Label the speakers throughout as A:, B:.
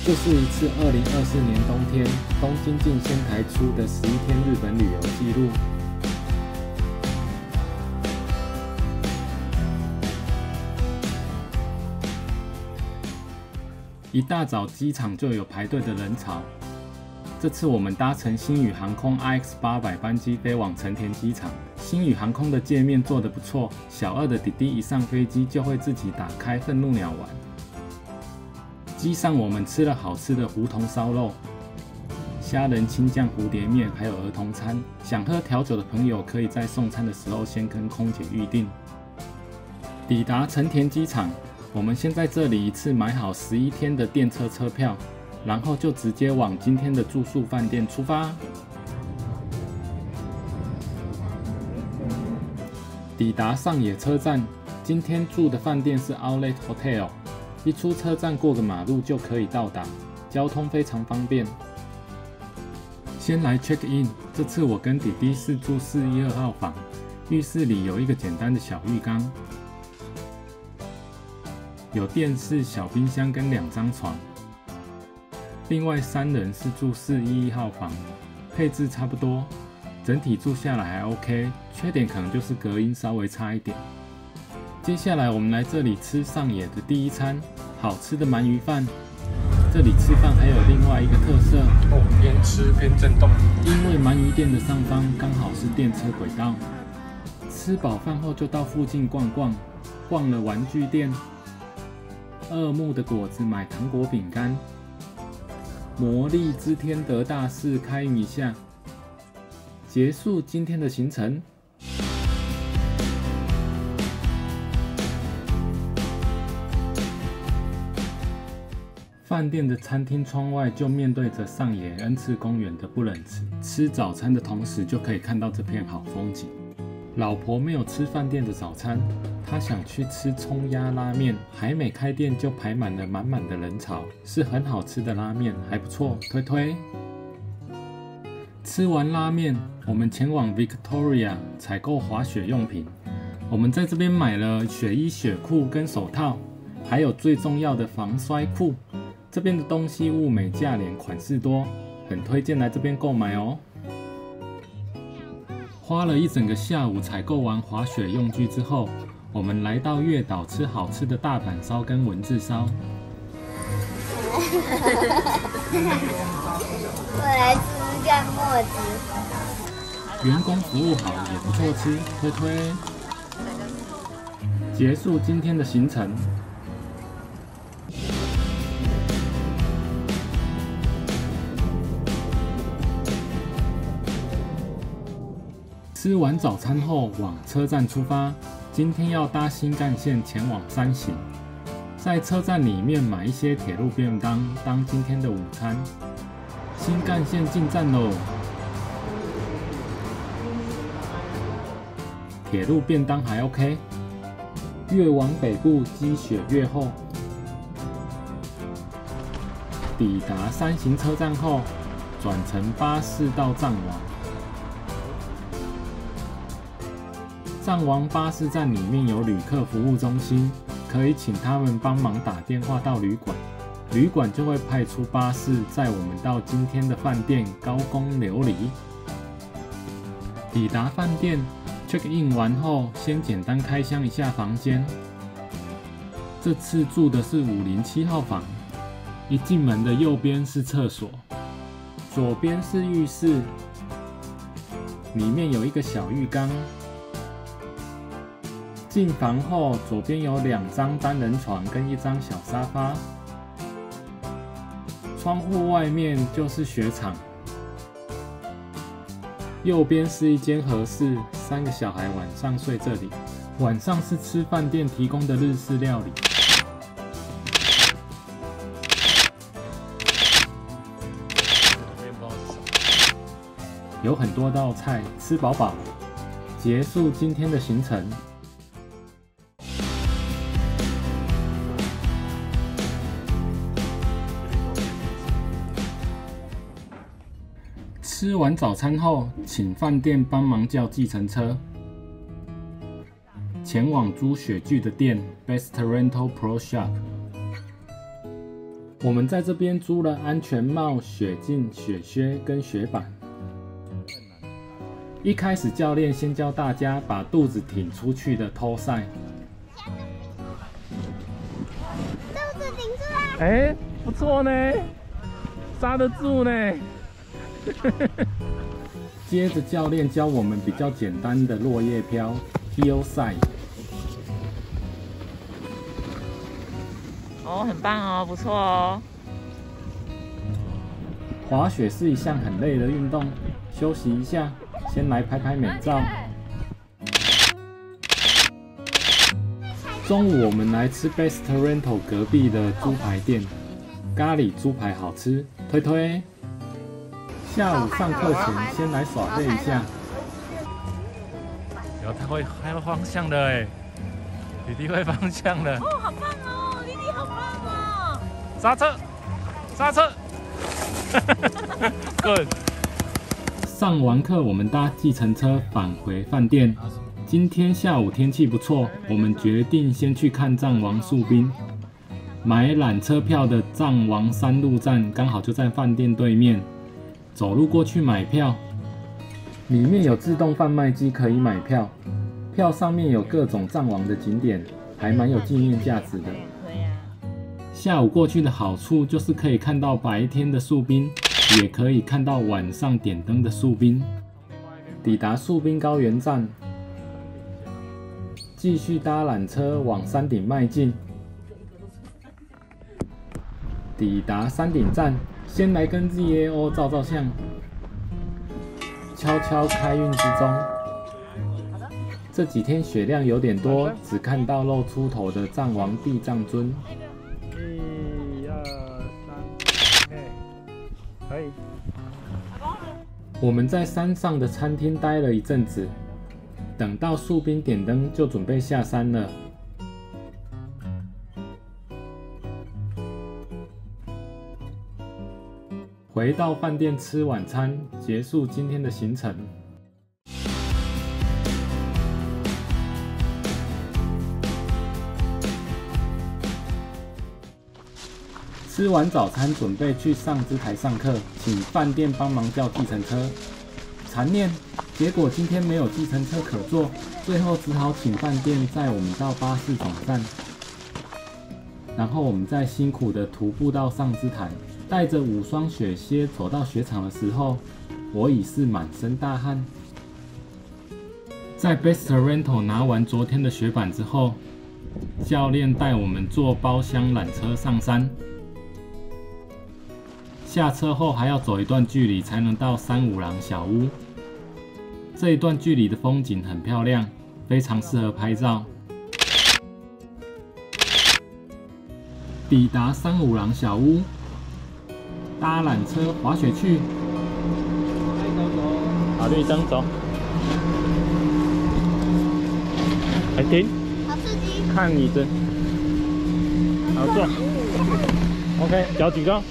A: 这是一次2024年冬天东京进仙台出的11天日本旅游记录。一大早机场就有排队的人潮。这次我们搭乘星宇航空 RX800 班机飞往成田机场。星宇航空的界面做得不错，小二的弟弟一上飞机就会自己打开愤怒鸟玩。机上我们吃了好吃的胡同烧肉、虾仁青酱蝴蝶面，还有儿童餐。想喝调酒的朋友可以在送餐的时候先跟空姐预定。抵达成田机场，我们先在这里一次买好11天的电车车票，然后就直接往今天的住宿饭店出发。抵达上野车站，今天住的饭店是 Outlet Hotel。一出车站过个马路就可以到达，交通非常方便。先来 check in， 这次我跟弟弟是住412号房，浴室里有一个简单的小浴缸，有电视、小冰箱跟2张床。另外3人是住411号房，配置差不多，整体住下来还 OK， 缺点可能就是隔音稍微差一点。接下来我们来这里吃上野的第一餐，好吃的鳗鱼饭。这里吃饭还有另外一个特色边吃边震动，因为鳗鱼店的上方刚好是电车轨道。吃饱饭后就到附近逛逛，逛了玩具店、二木的果子买糖果饼干，魔力之天得大士开运一下，结束今天的行程。饭店的餐厅窗外就面对着上野恩赐公园的不忍池，吃早餐的同时就可以看到这片好风景。老婆没有吃饭店的早餐，她想去吃葱鸭拉面，还没开店就排满了满满的人潮，是很好吃的拉面，还不错，推推。吃完拉面，我们前往 Victoria 采购滑雪用品。我们在这边买了雪衣、雪裤跟手套，还有最重要的防摔裤。这边的东西物美价廉，款式多，很推荐来这边购买哦。花了一整个下午采购完滑雪用具之后，我们来到月岛吃好吃的大阪烧跟文字烧。
B: 我来吃干墨汁。
A: 员工服务好，也不错吃，推推。结束今天的行程。吃完早餐后往车站出发，今天要搭新干线前往山形，在车站里面买一些铁路便当当今天的午餐。新干线进站喽！铁路便当还 OK， 越往北部积雪越厚。抵达山形车站后，转乘巴士到藏王。藏王巴士站里面有旅客服务中心，可以请他们帮忙打电话到旅馆，旅馆就会派出巴士载我们到今天的饭店高宫琉璃。抵达饭店 check in 完后，先简单开箱一下房间。这次住的是507号房，一进门的右边是厕所，左边是浴室，里面有一个小浴缸。进房后，左边有2张单人床跟1张小沙发。窗户外面就是雪场。右边是一间和室，3个小孩晚上睡这里。晚上是吃饭店提供的日式料理。有很多道菜，吃饱饱。结束今天的行程。吃完早餐后，请饭店帮忙叫计程车，前往租雪具的店 Best Rental Pro Shop。我们在这边租了安全帽、雪镜、雪靴跟雪板。一开始教练先教大家把肚子挺出去的偷晒。
B: 肚子挺出来。
A: 哎，不错呢，刹得住呢。接着教练教我们比较简单的落叶飘 hillside。
C: 哦，很棒哦，不错哦。
A: 滑雪是一项很累的运动，休息一下，先来拍拍美照。中午我们来吃 Best Rental 隔壁的猪排店，咖喱猪排好吃，推推。下午上课前先来耍废一下。
D: 然后他会方向的哎，弟弟会方向的。
C: 哦，好棒哦，弟弟好棒哦！
D: 刹车，刹车。Good。
A: 上完课我们搭计程车返回饭店。今天下午天气不错，我们决定先去看藏王树冰。买缆车票的藏王山路站刚好就在饭店对面。走路过去买票，里面有自动贩卖机可以买票，票上面有各种藏王的景点，还蛮有纪念价值的。下午过去的好处就是可以看到白天的树冰，也可以看到晚上点灯的树冰。抵达树冰高原站，继续搭缆车往山顶迈进。抵达山顶站，先来跟 ZAO 照照相。悄悄开运之中，这几天雪量有点多，只看到露出头的藏王地藏尊。
D: 1、2、3，可以。
A: 我们在山上的餐厅待了一阵子，等到树冰点灯，就准备下山了。回到饭店吃晚餐，结束今天的行程。吃完早餐，准备去上姿台上课，请饭店帮忙叫计程车。残念，结果今天没有计程车可坐，最后只好请饭店载我们到巴士总站。然后我们再辛苦的徒步到上姿台。带着5双雪靴走到雪场的时候，我已是满身大汗。在 Best Rental 拿完昨天的雪板之后，教练带我们坐包厢缆车上山。下车后还要走一段距离才能到三五郎小屋。这一段距离的风景很漂亮，非常适合拍照。抵达三五郎小屋。搭缆车滑雪去，好，绿灯走，还停，
B: 好刺激！
A: 看你的，好坐 ，OK， 脚举高，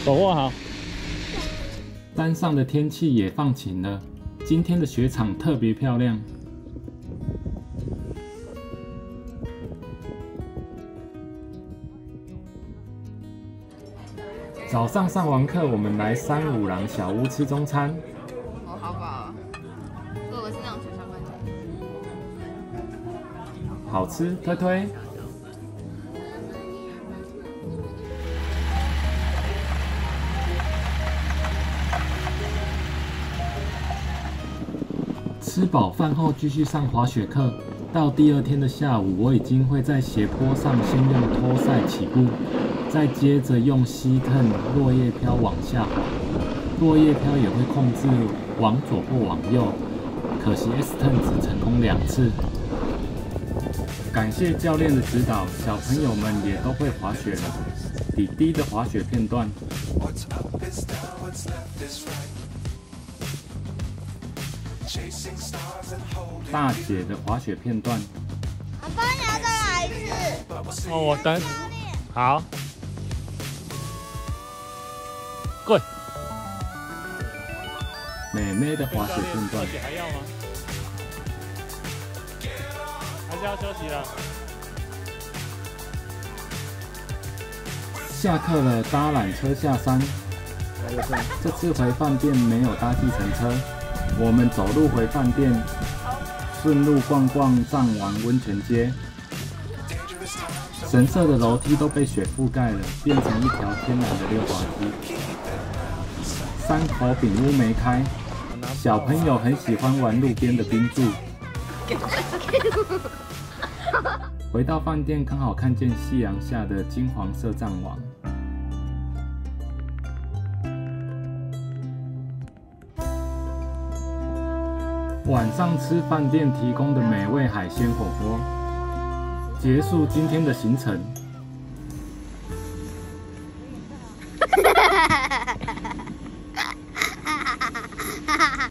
A: 手握好。山上的天气也放晴了，今天的雪场特别漂亮。早上上完课，我们来三五郎小屋吃中餐。
E: 哦，好饱啊！我是那种雪上饭店。
A: 好吃，推推。吃饱饭后继续上滑雪课，到第2天的下午，我已经会在斜坡上先用拖赛起步。再接着用膝腾落叶飘往下滑，落叶飘也会控制往左或往右，可惜 S turn 只成功2次。感谢教练的指导，小朋友们也都会滑雪了。弟弟的滑雪片段，大姐的滑雪片段。
B: 阿爸，你要再来一次。
D: 哦，我等。好。Good。
A: 妹妹的滑雪片段。
D: 还要吗？还是要休息了？
A: 下课了，搭缆车下山。这次回饭店没有搭计程车，我们走路回饭店，顺路逛逛藏王温泉街。神社的楼梯都被雪覆盖了，变成一条天然的溜滑梯。山口饼屋没开，小朋友很喜欢玩路边的冰柱。回到饭店，刚好看见夕阳下的金黄色藏王。晚上吃饭店提供的美味海鲜火锅，结束今天的行程。
B: 哈哈哈哈哈哈！